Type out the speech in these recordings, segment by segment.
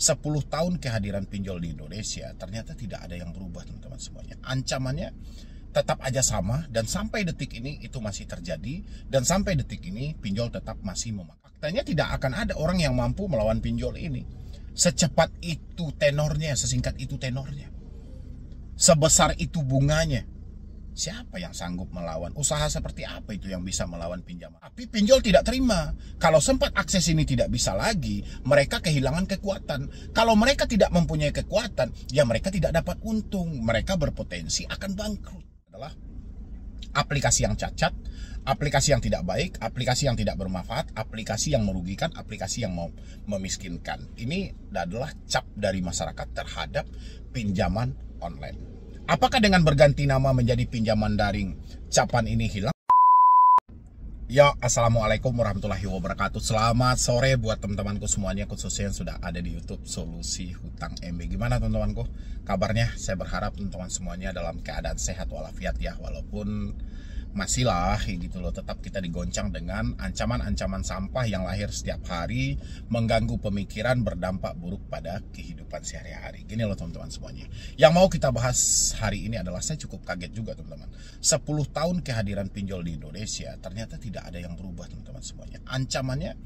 10 tahun kehadiran pinjol di Indonesia, ternyata tidak ada yang berubah teman-teman semuanya. Ancamannya tetap aja sama, dan sampai detik ini itu masih terjadi, dan sampai detik ini pinjol tetap masih memakai. Faktanya tidak akan ada orang yang mampu melawan pinjol ini. Secepat itu tenornya, sesingkat itu tenornya, sebesar itu bunganya. Siapa yang sanggup melawan? Usaha seperti apa itu yang bisa melawan pinjaman? Tapi pinjol tidak terima. Kalau sempat akses ini tidak bisa lagi, mereka kehilangan kekuatan. Kalau mereka tidak mempunyai kekuatan, ya mereka tidak dapat untung. Mereka berpotensi akan bangkrut. Adalah aplikasi yang cacat, aplikasi yang tidak baik, aplikasi yang tidak bermanfaat, aplikasi yang merugikan, aplikasi yang memiskinkan. Ini adalah cap dari masyarakat terhadap pinjaman online. Apakah dengan berganti nama menjadi pinjaman daring, capan ini hilang? Ya, assalamualaikum warahmatullahi wabarakatuh. Selamat sore buat teman-temanku semuanya, khususnya yang sudah ada di YouTube Solusi Hutang MB. Gimana teman-temanku kabarnya? Saya berharap teman-teman semuanya dalam keadaan sehat walafiat ya, walaupun masih lah gitu loh, tetap kita digoncang dengan ancaman-ancaman sampah yang lahir setiap hari, mengganggu pemikiran, berdampak buruk pada kehidupan sehari-hari. Gini loh teman-teman semuanya, yang mau kita bahas hari ini adalah, saya cukup kaget juga teman-teman, 10 tahun kehadiran pinjol di Indonesia, ternyata tidak ada yang berubah teman-teman semuanya. Ancamannya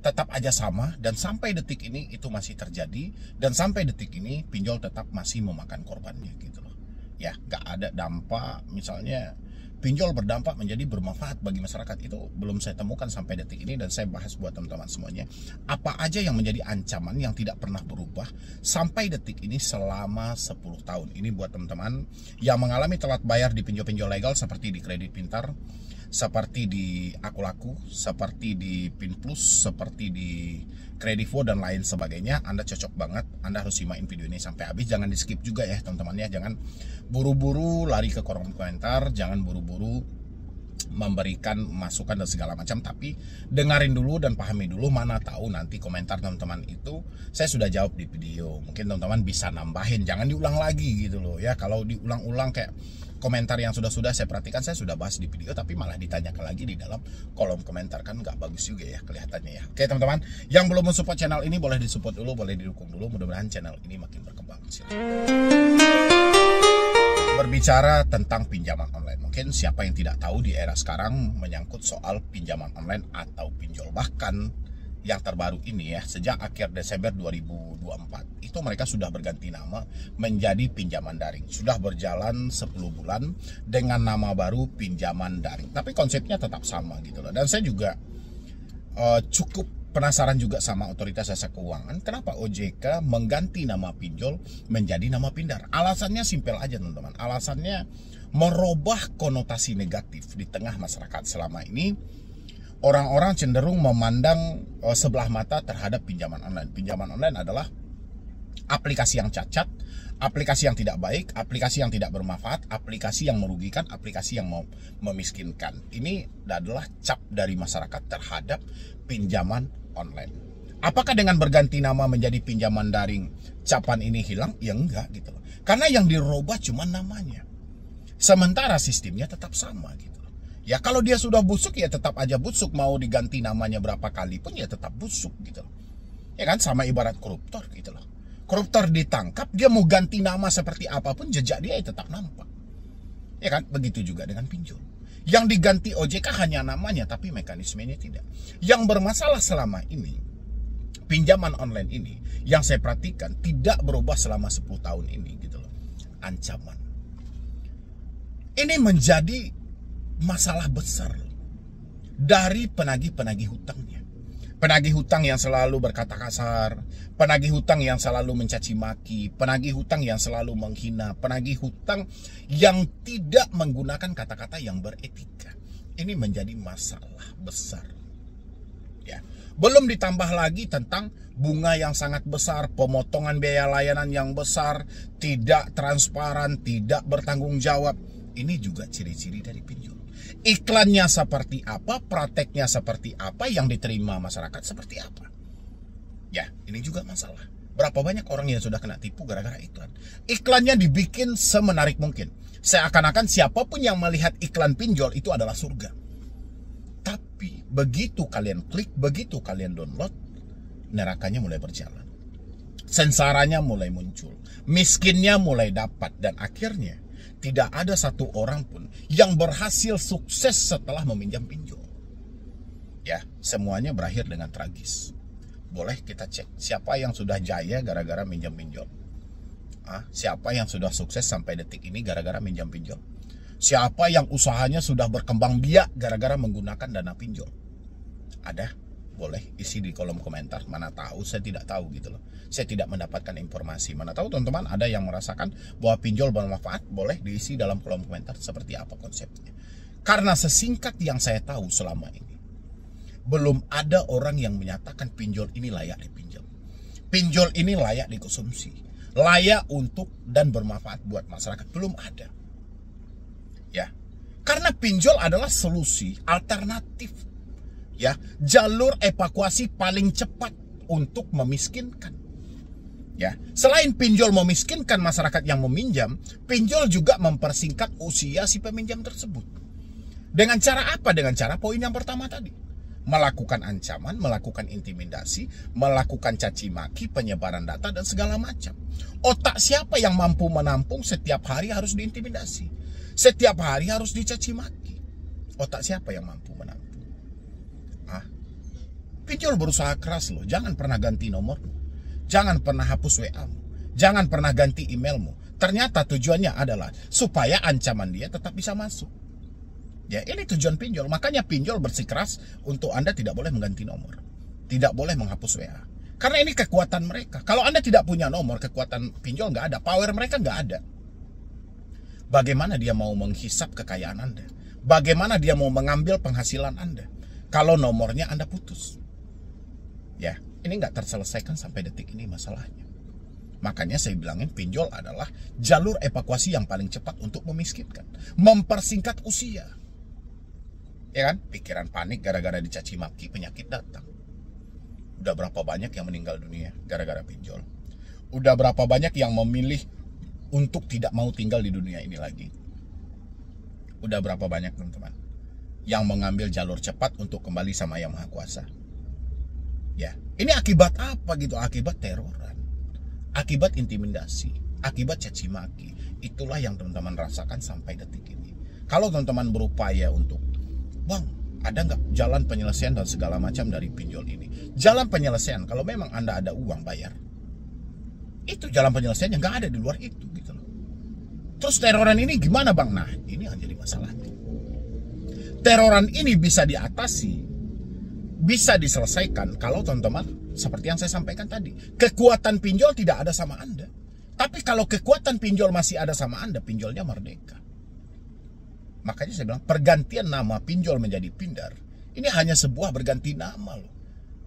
tetap aja sama, dan sampai detik ini itu masih terjadi, dan sampai detik ini pinjol tetap masih memakan korbannya gitu loh. Ya, nggak ada dampak, misalnya pinjol berdampak menjadi bermanfaat bagi masyarakat, itu belum saya temukan sampai detik ini. Dan saya bahas buat teman-teman semuanya, apa aja yang menjadi ancaman yang tidak pernah berubah sampai detik ini selama 10 tahun. Ini buat teman-teman yang mengalami telat bayar di pinjol-pinjol legal seperti di Kredit Pintar, seperti di Akulaku, seperti di Pinplus, seperti di Kredivo dan lain sebagainya. Anda cocok banget, Anda harus simain video ini sampai habis. Jangan di skip juga ya teman-teman ya. Jangan buru-buru lari ke kolom komentar, jangan buru-buru memberikan masukan dan segala macam, tapi dengarin dulu dan pahami dulu. Mana tahu nanti komentar teman-teman itu saya sudah jawab di video, mungkin teman-teman bisa nambahin, jangan diulang lagi gitu loh ya. Kalau diulang-ulang kayak komentar yang sudah saya perhatikan, saya sudah bahas di video tapi malah ditanyakan lagi di dalam kolom komentar, kan nggak bagus juga ya kelihatannya ya. Oke teman-teman, yang belum mensupport channel ini boleh disupport dulu, boleh didukung dulu, mudah-mudahan channel ini makin berkembang. Berbicara tentang pinjaman online, mungkin siapa yang tidak tahu di era sekarang menyangkut soal pinjaman online atau pinjol. Bahkan yang terbaru ini ya, sejak akhir Desember 2024 itu mereka sudah berganti nama menjadi pinjaman daring. Sudah berjalan 10 bulan dengan nama baru pinjaman daring, tapi konsepnya tetap sama gitu loh. Dan saya juga cukup penasaran juga sama Otoritas Jasa Keuangan, kenapa OJK mengganti nama pinjol menjadi nama pindar. Alasannya simpel aja teman-teman, alasannya merubah konotasi negatif di tengah masyarakat. Selama ini orang-orang cenderung memandang sebelah mata terhadap pinjaman online. Pinjaman online adalah aplikasi yang cacat, aplikasi yang tidak baik, aplikasi yang tidak bermanfaat, aplikasi yang merugikan, aplikasi yang memiskinkan. Ini adalah cap dari masyarakat terhadap pinjaman online. Apakah dengan berganti nama menjadi pinjaman daring, capan ini hilang? Ya enggak gitu loh. Karena yang dirubah cuma namanya, sementara sistemnya tetap sama gitu. Ya kalau dia sudah busuk ya tetap aja busuk, mau diganti namanya berapa kali pun ya tetap busuk gitu loh. Ya kan, sama ibarat koruptor gitu loh. Koruptor ditangkap, dia mau ganti nama seperti apapun, jejak dia ya tetap nampak. Ya kan, begitu juga dengan pinjol. Yang diganti OJK hanya namanya, tapi mekanismenya tidak. Yang bermasalah selama ini, pinjaman online ini, yang saya perhatikan tidak berubah selama 10 tahun ini gitu loh. Ancaman ini menjadi masalah besar dari penagih-penagih hutangnya. Penagih hutang yang selalu berkata kasar, penagih hutang yang selalu mencaci maki, penagih hutang yang selalu menghina, penagih hutang yang tidak menggunakan kata-kata yang beretika. Ini menjadi masalah besar. Ya, belum ditambah lagi tentang bunga yang sangat besar, pemotongan biaya layanan yang besar, tidak transparan, tidak bertanggung jawab. Ini juga ciri-ciri dari pinjol. Iklannya seperti apa, prakteknya seperti apa, yang diterima masyarakat seperti apa. Ya, ini juga masalah. Berapa banyak orang yang sudah kena tipu gara-gara iklan. Iklannya dibikin semenarik mungkin. Seakan-akan siapapun yang melihat iklan pinjol itu adalah surga. Tapi begitu kalian klik, begitu kalian download, nerakanya mulai berjalan. Sengsaranya mulai muncul, miskinnya mulai dapat, dan akhirnya tidak ada satu orang pun yang berhasil sukses setelah meminjam pinjol. Ya, semuanya berakhir dengan tragis. Boleh kita cek siapa yang sudah jaya gara-gara minjam pinjol. Siapa yang sudah sukses sampai detik ini gara-gara minjam pinjol. Siapa yang usahanya sudah berkembang biak gara-gara menggunakan dana pinjol. Ada? Boleh isi di kolom komentar. Mana tahu, saya tidak tahu gitu loh. Saya tidak mendapatkan informasi. Mana tahu teman-teman ada yang merasakan bahwa pinjol bermanfaat. Boleh diisi dalam kolom komentar seperti apa konsepnya. Karena sesingkat yang saya tahu selama ini, belum ada orang yang menyatakan pinjol ini layak dipinjam. Pinjol ini layak dikonsumsi, layak untuk dan bermanfaat buat masyarakat. Belum ada. Ya, karena pinjol adalah solusi alternatif. Ya, jalur evakuasi paling cepat untuk memiskinkan. Ya, selain pinjol memiskinkan masyarakat yang meminjam, pinjol juga mempersingkat usia si peminjam tersebut. Dengan cara apa? Dengan cara poin yang pertama tadi. Melakukan ancaman, melakukan intimidasi, melakukan caci maki, penyebaran data, dan segala macam. Otak siapa yang mampu menampung setiap hari harus diintimidasi? Setiap hari harus dicaci maki. Otak siapa yang mampu menampung? Pinjol berusaha keras loh. Jangan pernah ganti nomormu. Jangan pernah hapus WA-mu. Jangan pernah ganti emailmu. Ternyata tujuannya adalah supaya ancaman dia tetap bisa masuk. Ya, ini tujuan pinjol. Makanya pinjol bersikeras untuk Anda tidak boleh mengganti nomor. Tidak boleh menghapus WA. Karena ini kekuatan mereka. Kalau Anda tidak punya nomor, kekuatan pinjol nggak ada. Power mereka nggak ada. Bagaimana dia mau menghisap kekayaan Anda? Bagaimana dia mau mengambil penghasilan Anda kalau nomornya Anda putus? Ya, ini nggak terselesaikan sampai detik ini masalahnya. Makanya saya bilangin pinjol adalah jalur evakuasi yang paling cepat untuk memiskinkan. Mempersingkat usia. Ya kan? Pikiran panik gara-gara dicaci maki, penyakit datang. Udah berapa banyak yang meninggal dunia gara-gara pinjol? Udah berapa banyak yang memilih untuk tidak mau tinggal di dunia ini lagi? Udah berapa banyak teman-teman yang mengambil jalur cepat untuk kembali sama Yang Maha Kuasa? Ya, ini akibat apa gitu? Akibat teroran, akibat intimidasi, akibat caci maki. Itulah yang teman-teman rasakan sampai detik ini. Kalau teman-teman berupaya untuk, bang, ada nggak jalan penyelesaian dan segala macam dari pinjol ini? Jalan penyelesaian, kalau memang Anda ada uang bayar, itu jalan penyelesaiannya, nggak ada di luar itu gitu loh. Terus teroran ini gimana bang? Nah, ini yang jadi masalahnya. Teroran ini bisa diatasi, bisa diselesaikan kalau teman-teman seperti yang saya sampaikan tadi. Kekuatan pinjol tidak ada sama Anda. Tapi kalau kekuatan pinjol masih ada sama Anda, pinjolnya merdeka. Makanya saya bilang pergantian nama pinjol menjadi Pindar ini hanya sebuah berganti nama loh.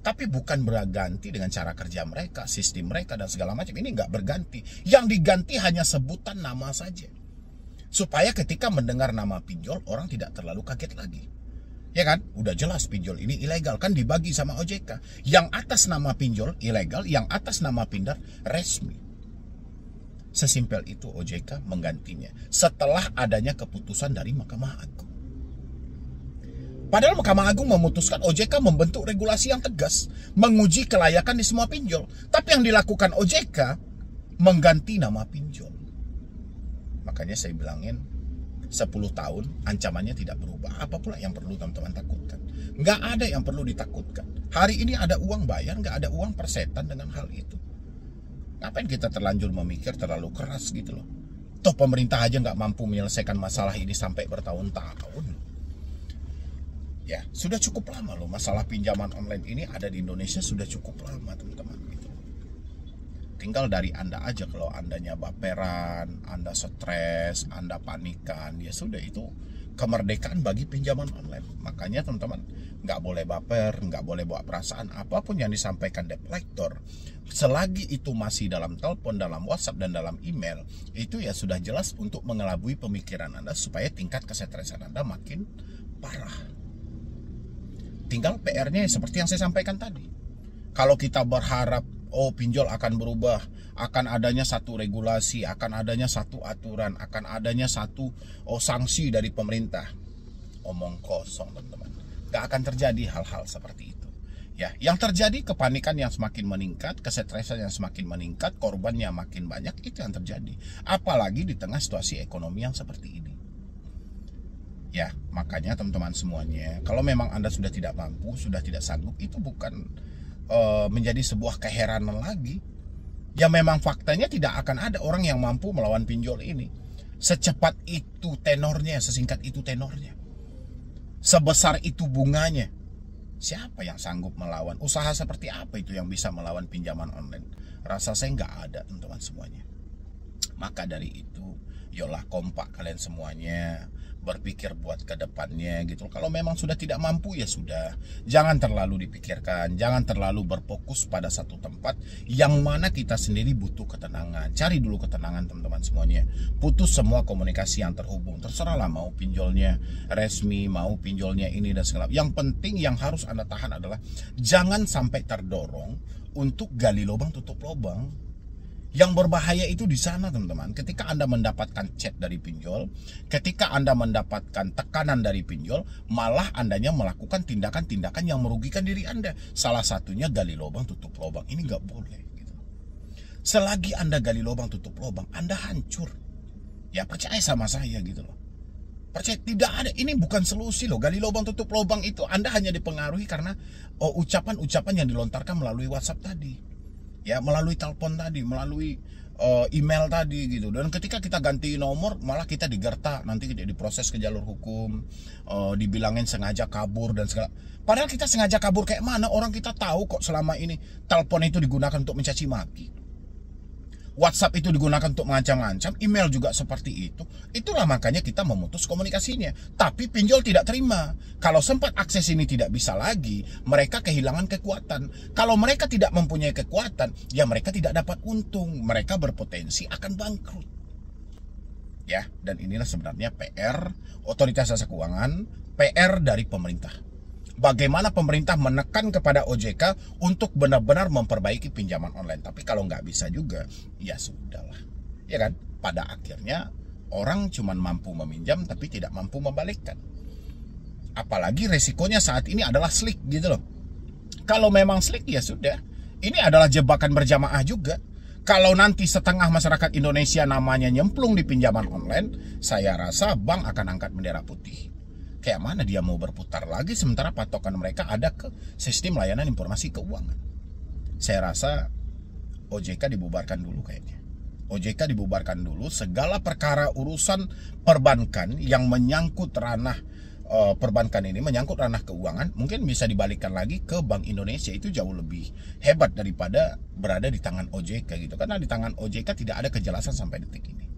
Tapi bukan berganti dengan cara kerja mereka, sistem mereka dan segala macam. Ini nggak berganti. Yang diganti hanya sebutan nama saja. Supaya ketika mendengar nama pinjol orang tidak terlalu kaget lagi. Ya kan? Udah jelas pinjol ini ilegal. Kan dibagi sama OJK. Yang atas nama pinjol ilegal, yang atas nama Pindar resmi. Sesimpel itu OJK menggantinya. Setelah adanya keputusan dari Mahkamah Agung. Padahal Mahkamah Agung memutuskan OJK membentuk regulasi yang tegas. Menguji kelayakan di semua pinjol. Tapi yang dilakukan OJK mengganti nama pinjol. Makanya saya bilangin 10 tahun ancamannya tidak berubah. Apa pula yang perlu teman-teman takutkan? Nggak ada yang perlu ditakutkan. Hari ini ada uang bayar, nggak ada uang persetan dengan hal itu. Ngapain kita terlanjur memikir terlalu keras gitu loh. Toh pemerintah aja nggak mampu menyelesaikan masalah ini sampai bertahun-tahun. Ya, sudah cukup lama loh masalah pinjaman online ini ada di Indonesia, sudah cukup lama teman-teman. Tinggal dari Anda aja, kalau Andanya baperan, Anda stres, Anda panikan, ya sudah, itu kemerdekaan bagi pinjaman online. Makanya teman-teman nggak boleh baper, nggak boleh bawa perasaan. Apapun yang disampaikan debt collector, selagi itu masih dalam telepon, dalam WhatsApp, dan dalam email, itu ya sudah jelas untuk mengelabui pemikiran Anda supaya tingkat kesetresan Anda makin parah. Tinggal PR-nya seperti yang saya sampaikan tadi. Kalau kita berharap pinjol akan berubah, akan adanya satu regulasi, akan adanya satu aturan, akan adanya satu sanksi dari pemerintah, omong kosong teman-teman. Gak akan terjadi hal-hal seperti itu. Ya, yang terjadi kepanikan yang semakin meningkat, kesetresan yang semakin meningkat, korbannya makin banyak, itu yang terjadi. Apalagi di tengah situasi ekonomi yang seperti ini. Ya, makanya teman-teman semuanya, kalau memang Anda sudah tidak mampu, sudah tidak sanggup, itu bukan menjadi sebuah keheranan lagi. Ya memang faktanya tidak akan ada orang yang mampu melawan pinjol ini. Secepat itu tenornya, sesingkat itu tenornya. Sebesar itu bunganya. Siapa yang sanggup melawan? Usaha seperti apa itu yang bisa melawan pinjaman online? Rasa saya nggak ada, teman-teman semuanya. Maka dari itu, yolah kompak kalian semuanya, berpikir buat ke depannya gitu. Kalau memang sudah tidak mampu ya sudah, jangan terlalu dipikirkan, jangan terlalu berfokus pada satu tempat yang mana kita sendiri butuh ketenangan. Cari dulu ketenangan teman-teman semuanya. Putus semua komunikasi yang terhubung. Terserahlah mau pinjolnya resmi, mau pinjolnya ini dan segala. Yang penting yang harus Anda tahan adalah jangan sampai terdorong untuk gali lubang tutup lubang. Yang berbahaya itu di sana teman-teman. Ketika Anda mendapatkan chat dari pinjol, ketika Anda mendapatkan tekanan dari pinjol, malah Andanya melakukan tindakan-tindakan yang merugikan diri Anda. Salah satunya gali lubang tutup lubang. Ini nggak boleh gitu. Selagi Anda gali lubang tutup lubang, Anda hancur. Ya percaya sama saya gitu loh. Percaya, tidak ada, ini bukan solusi loh. Gali lubang tutup lubang itu Anda hanya dipengaruhi karena ucapan-ucapan yang dilontarkan melalui WhatsApp tadi. Ya, melalui telepon tadi, melalui email tadi gitu. Dan ketika kita ganti nomor, malah kita digertak, nanti kita diproses ke jalur hukum, dibilangin sengaja kabur dan segala. Padahal kita sengaja kabur kayak mana? Orang kita tahu kok selama ini telepon itu digunakan untuk mencaci maki. WhatsApp itu digunakan untuk mengancam-ancam, email juga seperti itu. Itulah makanya kita memutus komunikasinya. Tapi pinjol tidak terima. Kalau sempat akses ini tidak bisa lagi, mereka kehilangan kekuatan. Kalau mereka tidak mempunyai kekuatan, ya mereka tidak dapat untung. Mereka berpotensi akan bangkrut. Ya, dan inilah sebenarnya PR Otoritas Jasa Keuangan, PR dari pemerintah. Bagaimana pemerintah menekan kepada OJK untuk benar-benar memperbaiki pinjaman online. Tapi kalau nggak bisa juga, ya sudahlah. Ya kan? Pada akhirnya orang cuma mampu meminjam tapi tidak mampu membalikkan. Apalagi resikonya saat ini adalah slick gitu loh. Kalau memang slick ya sudah. Ini adalah jebakan berjamaah juga. Kalau nanti setengah masyarakat Indonesia namanya nyemplung di pinjaman online, saya rasa bank akan angkat bendera putih. Kayak mana dia mau berputar lagi sementara patokan mereka ada ke sistem layanan informasi keuangan. Saya rasa OJK dibubarkan dulu kayaknya. OJK dibubarkan dulu, segala perkara urusan perbankan yang menyangkut ranah perbankan ini, menyangkut ranah keuangan, mungkin bisa dibalikkan lagi ke Bank Indonesia. Itu jauh lebih hebat daripada berada di tangan OJK gitu. Karena di tangan OJK tidak ada kejelasan sampai detik ini.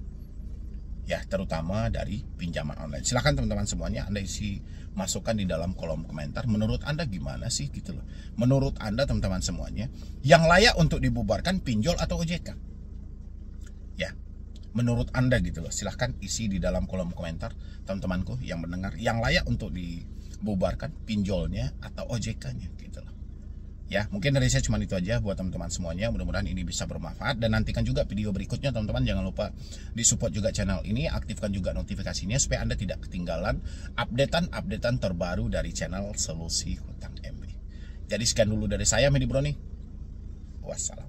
Ya, terutama dari pinjaman online. Silahkan teman-teman semuanya Anda isi masukan di dalam kolom komentar. Menurut Anda gimana sih gitu loh. Menurut Anda teman-teman semuanya, yang layak untuk dibubarkan pinjol atau OJK? Ya, menurut Anda gitu loh. Silahkan isi di dalam kolom komentar teman-temanku yang mendengar. Yang layak untuk dibubarkan pinjolnya atau OJK-nya gitu loh. Ya, mungkin dari saya cuma itu aja buat teman-teman semuanya. Mudah-mudahan ini bisa bermanfaat. Dan nantikan juga video berikutnya teman-teman. Jangan lupa disupport juga channel ini. Aktifkan juga notifikasinya supaya Anda tidak ketinggalan updatean terbaru dari channel Solusi Hutang MB. Jadi sekian dulu dari saya, Medi Broni. Wassalam.